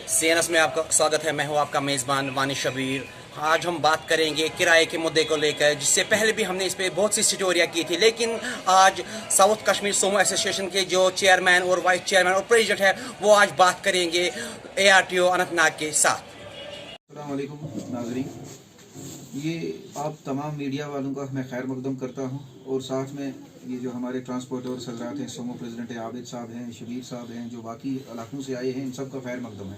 CNS में आपका स्वागत है। मैं हूं आपका मेज़बान वानी शबीर। आज हम बात करेंगे किराए के मुद्दे को लेकर, जिससे पहले भी हमने इस पर बहुत सी स्टोरियाँ की थी, लेकिन आज साउथ कश्मीर सोमो एसोसिएशन के जो चेयरमैन और वाइस चेयरमैन और प्रेसिडेंट है, वो आज बात करेंगे ARTO अनंतनाग के साथ। अस्सलाम वालेकुम नाज़रीन, ये आप तमाम मीडिया वालों का मैं खैर मकदम करता हूँ और साथ में ये जो हमारे ट्रांसपोर्टर्स हजरात हैं, सोमो प्रेसिडेंट है आबिद साहब हैं, शबीर साहब हैं, जो बाकी इलाकों से आए हैं, इन सब का खैर मकदम है।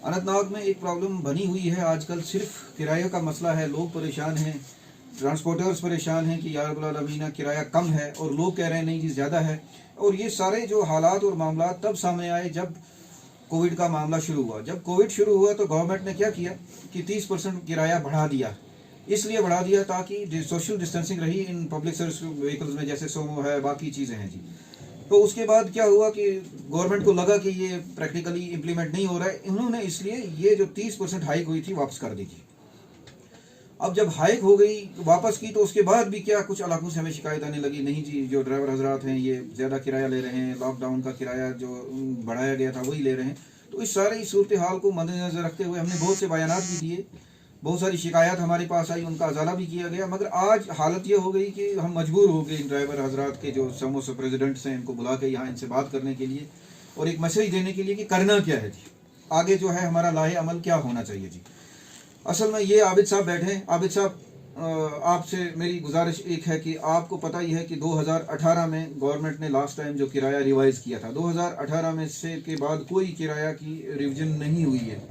अनंतनाग में एक प्रॉब्लम बनी हुई है आजकल, सिर्फ किराए का मसला है। लोग परेशान हैं, ट्रांसपोर्टर्स परेशान हैं कि या रब्बुल आलमीन किराया कम है और लोग कह रहे हैं नहीं जी ज़्यादा है। और ये सारे जो हालात और मामला तब सामने आए जब कोविड का मामला शुरू हुआ। जब कोविड शुरू हुआ तो गवर्नमेंट ने क्या किया कि 30% किराया बढ़ा दिया। इसलिए बढ़ा दिया ताकि सोशल डिस्टेंसिंग रही इन पब्लिक सर्विस व्हीकल्स में, जैसे सोमो है, बाकी चीज़ें हैं जी। तो उसके बाद क्या हुआ कि गवर्नमेंट को लगा कि ये प्रैक्टिकली इम्प्लीमेंट नहीं हो रहा है, इन्होंने इसलिए ये जो 30% हाइक हुई थी वापस कर दी थी। अब जब हाइक हो गई वापस की, तो उसके बाद भी क्या कुछ इलाकों से हमें शिकायत आने लगी, नहीं जी जो ड्राइवर हजरात हैं ये ज़्यादा किराया ले रहे हैं, लॉकडाउन का किराया जो बढ़ाया गया था वही ले रहे हैं। तो इस सारे सूरत हाल को मद्देनजर रखते हुए हमने बहुत से बयानात भी दिए, बहुत सारी शिकायत हमारे पास आई, उनका अजाला भी किया गया। मगर आज हालत ये हो गई कि हम मजबूर हो गए इन ड्राइवर हजरात के जो समो प्रेसिडेंट्स हैं, इनको बुला के यहाँ इनसे बात करने के लिए और एक मैसेज देने के लिए कि करना क्या है जी, आगे जो है हमारा लाहे अमल क्या होना चाहिए जी। असल में ये आबिद साहब बैठे हैं। आबिद साहब, आपसे मेरी गुजारिश एक है कि आपको पता ही है कि 2018 में गवर्नमेंट ने लास्ट टाइम जो किराया रिवाइज़ किया था, 2018 में से के बाद कोई किराया की रिविजन नहीं हुई है,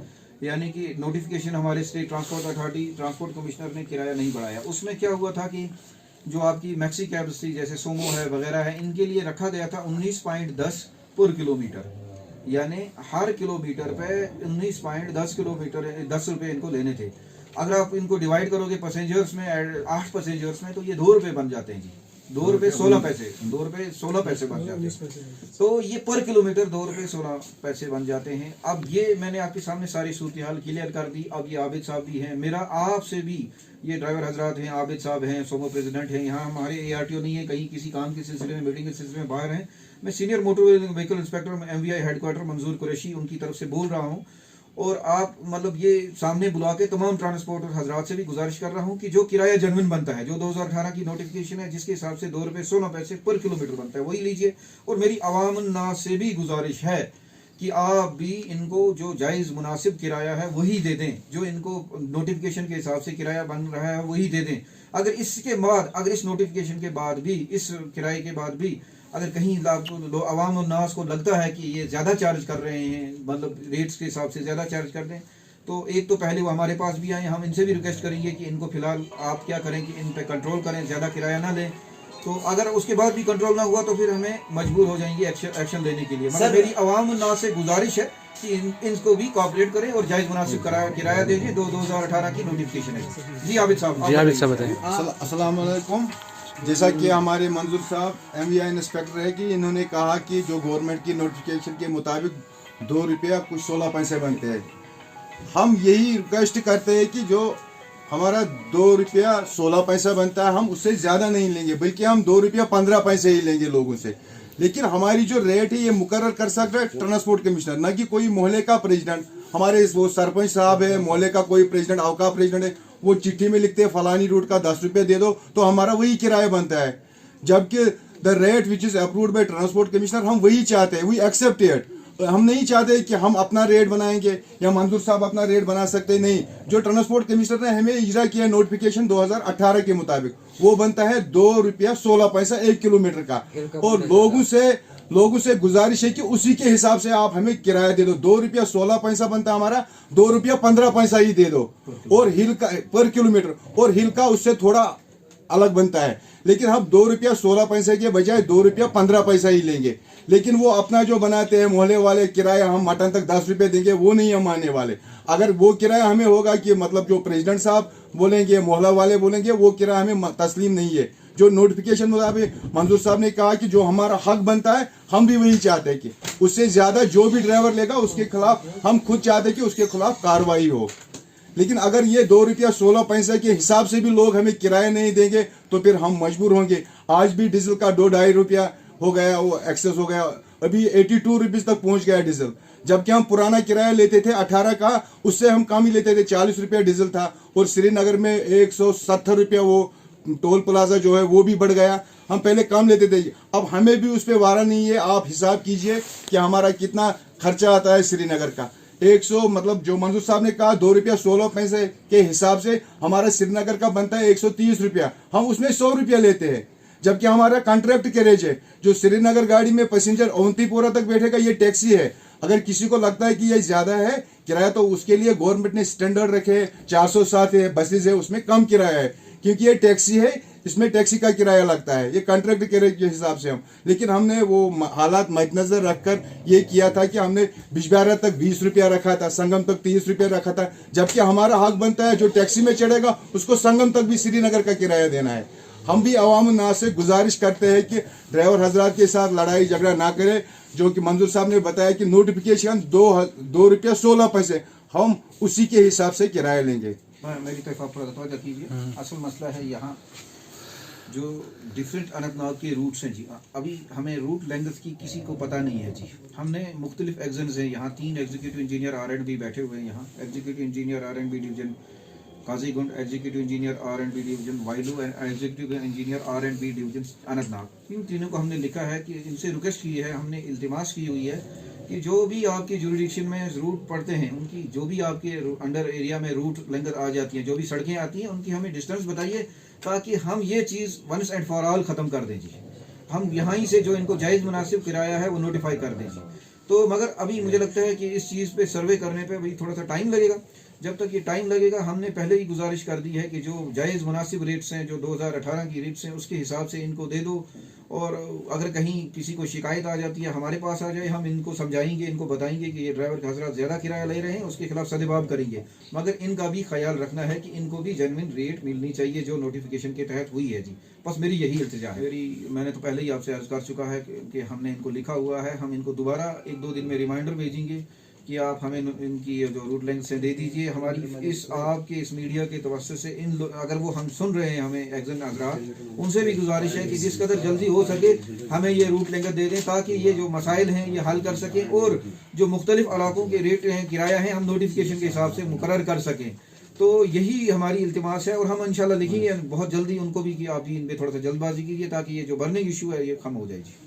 यानी कि नोटिफिकेशन हमारे state transport authority transport commissioner ने किराया नहीं बढ़ाया। उसमें क्या हुआ था कि जो आपकी मैक्सी कैब्स थी जैसे सोमो है वगैरह है, इनके लिए रखा गया था 19.10 पर किलोमीटर, यानी हर किलोमीटर पे 19.10 किलोमीटर 10 रुपये इनको लेने थे। अगर आप इनको डिवाइड करोगे पैसेंजर्स में, 8 पैसेंजर्स में, तो ये 2 रुपये बन जाते हैं जी। 2 रुपये 16 पैसे, 2 रुपये 16 पैसे बन जाते हैं। तो ये पर किलोमीटर 2 रुपये 16 पैसे बन जाते हैं। अब ये मैंने आपके सामने सारी सूरत हाल क्लियर कर दी। अब ये आबिद साहब भी हैं, मेरा आपसे भी, ये ड्राइवर हजरात हैं, आबिद साहब हैं, सोमो प्रेसिडेंट हैं, यहाँ हमारे ARTO नहीं है, कहीं किसी काम के सिलसिले में, मीटिंग के सिलसिले में बाहर हैं। मैं senior motor vehicle inspector MVI headquarter मंजूर कुरैशी उनकी तरफ से बोल रहा हूँ। और आप मतलब ये सामने बुला के तमाम ट्रांसपोर्टर हजरात से भी गुजारिश कर रहा हूँ कि जो किराया जेन्युइन बनता है, जो 2018 की नोटिफिकेशन है जिसके हिसाब से 2 रुपये 16 पैसे पर किलोमीटर बनता है, वही लीजिए। और मेरी अवाम नास से भी गुजारिश है कि आप भी इनको जो जायज़ मुनासिब किराया है वही दे दें, जो इनको नोटिफिकेशन के हिसाब से किराया बन रहा है वही दे दें। अगर इसके बाद, अगर इस नोटिफिकेशन के बाद भी, इस किराए के बाद भी अगर कहीं अवाम और नास को लगता है कि ये ज़्यादा चार्ज कर रहे हैं, मतलब रेट्स के हिसाब से ज़्यादा चार्ज कर दें, तो एक तो पहले वो हमारे पास भी आए, हम इनसे भी रिक्वेस्ट करेंगे कि इनको फ़िलहाल आप क्या करें कि इन पे कंट्रोल करें, ज़्यादा किराया ना लें। तो अगर उसके बाद भी कंट्रोल ना हुआ तो फिर हमें मजबूर हो जाएंगे एक्शन लेने के लिए। मतलब मेरी अवाम और नास से गुजारिश है कि इनको भी कॉपरेट करें और जायज़ मुनासिब किराया दीजिए। 2018 की नोटिफिकेशन है जी। आबिद साहब, जी आबिद साहब बताइए। अस्सलाम वालेकुम। जैसा कि हमारे मंजूर साहब MVI इंस्पेक्टर है कि इन्होंने कहा कि जो गवर्नमेंट की नोटिफिकेशन के मुताबिक 2 रुपया कुछ 16 पैसे बनते हैं। हम यही रिक्वेस्ट करते हैं कि जो हमारा 2 रुपया 16 पैसा बनता है, हम उससे ज़्यादा नहीं लेंगे, बल्कि हम 2 रुपया 15 पैसे ही लेंगे लोगों से। लेकिन हमारी जो रेट है ये मुकर्रर कर सकता है ट्रांसपोर्ट कमिश्नर, ना कि कोई मोहल्ले का प्रेसिडेंट। हमारे वो सरपंच साहब है, मोहल्ले का कोई प्रेसिडेंट, अवका प्रेसिडेंट है, वो चिट्ठी में लिखते हैं फलानी रूट का 10 रुपये दे दो, तो हमारा वही किराया बनता है। जबकि the rate which is approved by transport commissioner, हम वही चाहते हैं, वी एक्सेप्ट इट। हम नहीं चाहते कि हम अपना रेट बनाएंगे या मंजूर साहब अपना रेट बना सकते, नहीं। जो ट्रांसपोर्ट कमिश्नर ने हमें इजरा किया नोटिफिकेशन 2018 के मुताबिक, वो बनता है 2 रुपया 16 पैसा 1 किलोमीटर का। और लोगों से गुजारिश है कि उसी के हिसाब से आप हमें किराया दे दो। 2 रुपया 16 पैसा बनता हमारा, 2 रुपया 15 पैसा ही दे दो। और हिल का पर किलोमीटर, और हिल का उससे थोड़ा अलग बनता है। लेकिन हम 2 रुपया 16 पैसे के बजाय 2 रुपया 15 पैसा ही लेंगे। लेकिन वो अपना जो बनाते हैं मोहल्ले वाले किराया, हम मटन तक 10 रुपये देंगे, वो नहीं हम मानने वाले। अगर वो किराया हमें होगा कि मतलब जो प्रेसिडेंट साहब बोलेंगे, मोहल्ला वाले बोलेंगे, वो किराया हमें तस्लीम नहीं है। जो नोटिफिकेशन मुताबिक मंजूर साहब ने कहा कि जो हमारा हक बनता है, हम भी वही चाहते हैं कि उससे ज़्यादा जो भी ड्राइवर लेगा उसके खिलाफ, हम खुद चाहते हैं कि उसके खिलाफ कार्रवाई हो। लेकिन अगर ये 2 रुपया 16 पैसे के हिसाब से भी लोग हमें किराया नहीं देंगे तो फिर हम मजबूर होंगे। आज भी डीजल का 2-2.5 रुपया हो गया, वो एक्सेस हो गया, अभी 82 रुपीज़ तक पहुंच गया डीजल। जबकि हम पुराना किराया लेते थे 18 का, उससे हम कम ही लेते थे, 40 रुपया डीजल था। और श्रीनगर में 170 रुपया वो टोल प्लाजा जो है वो भी बढ़ गया। हम पहले कम लेते थे, अब हमें भी उस पर वारा नहीं है। आप हिसाब कीजिए कि हमारा कितना खर्चा आता है श्रीनगर का। 100 मतलब जो मंजूर साहब ने कहा 2 रुपया 16 पैसे के हिसाब से हमारा श्रीनगर का बनता है 130 रुपया, हम उसमें 100 रुपया लेते हैं। जबकि हमारा कॉन्ट्रैक्ट कैरेज है, जो श्रीनगर गाड़ी में पैसेंजर अवंतीपोरा तक बैठेगा ये टैक्सी है। अगर किसी को लगता है कि ये ज्यादा है किराया, तो उसके लिए गवर्नमेंट ने स्टैंडर्ड रखे 407 है, बसेज है, उसमें कम किराया है, क्योंकि ये टैक्सी है, इसमें टैक्सी का किराया लगता है, ये कॉन्ट्रैक्ट कैरेज के हिसाब से हम। लेकिन हमने वो हालात मद्देनजर रखकर ये किया था कि हमने बिजबारा तक 20 रुपया रखा था, संगम तक 30 रुपया रखा था। जबकि हमारा हक बनता है जो टैक्सी में चढ़ेगा उसको संगम तक भी श्रीनगर का किराया देना है। हम भी अवाम नास से गुजारिश करते हैं कि ड्राइवर हजरात के साथ लड़ाई झगड़ा ना करें। जो कि मंजूर साहब ने बताया कि नोटिफिकेशन 2 रुपया 16 पैसे, हम उसी के हिसाब से किराया लेंगे। मेरी तरफ आप थोड़ा तवज्जो कीजिए। असल मसला है यहाँ जो डिफरेंट अनंतनाग के रूट्स हैं जी, अभी हमें रूट लेंथ की किसी को पता नहीं है जी। हमने मुख्तलिफ एग्जन्स हैं यहाँ, 3 एग्जीक्यूटिव इंजीनियर R&B बैठे हुए हैं यहाँ, executive engineer R&B division Qazigund, executive engineer R&B division Vailoo and executive engineer R&B division Anantnag. इन तीनों को हमने लिखा है कि इनसे रिक्वेस्ट की है, हमने इल्तिमास की हुई है कि जो भी आपके जुरिडिक्शन में रूट पड़ते हैं, उनकी जो भी आपके अंडर एरिया में रूट लेंथ आ जाती हैं, जो भी सड़कें आती हैं, उनकी हमें डिस्टेंस बताइए ताकि हम ये चीज़ वंस एंड फॉर ऑल ख़त्म कर दें जी। हम यहाँ ही से जो इनको जायज़ मुनासिब किराया है वो नोटिफाई कर दें जी। तो मगर अभी मुझे लगता है कि इस चीज़ पे सर्वे करने पे अभी थोड़ा सा टाइम लगेगा। जब तक ये टाइम लगेगा, हमने पहले ही गुजारिश कर दी है कि जो जायज़ मुनासिब रेट्स हैं, जो 2018 की रेट्स हैं, उसके हिसाब से इनको दे दो। और अगर कहीं किसी को शिकायत आ जाती है हमारे पास आ जाए, हम इनको समझाएंगे, इनको बताएंगे कि ये ड्राइवर के हज़रात ज़्यादा किराया ले रहे हैं, उसके खिलाफ सदेबाब करेंगे। मगर इनका भी ख्याल रखना है कि इनको भी जेन्युइन रेट मिलनी चाहिए जो नोटिफिकेशन के तहत हुई है जी। बस मेरी यही इल्तिजा है। मैंने तो पहले ही आपसे अर्ज़ कर चुका है कि हमने इनको लिखा हुआ है, हम इनको दोबारा 1-2 दिन में रिमाइंडर भेजेंगे कि आप हमें इनकी जो रूट लेंथ से दे दीजिए। हमारी इस आपके इस मीडिया के तवज्जो से अगर वो हम सुन रहे हैं, हमें एग्जन हज़रात, उनसे भी गुजारिश है कि जिस कदर जल्दी हो सके हमें ये रूट लेंथ दे दें ताकि ये जो मसाइल हैं ये हल कर सकें और जो मुख्तलिफ इलाकों के रेट हैं, किराया हैं, हम नोटिफिकेशन के हिसाब से मुकर्रर कर सकें। तो यही हमारी इल्तिमास है और हम इंशाल्लाह लिखेंगे बहुत जल्दी उनको भी कि आप भी इन पर थोड़ा सा जल्दबाजी कीजिए ताकि ये जो बर्निंग इशू है ये कम हो जाए जी।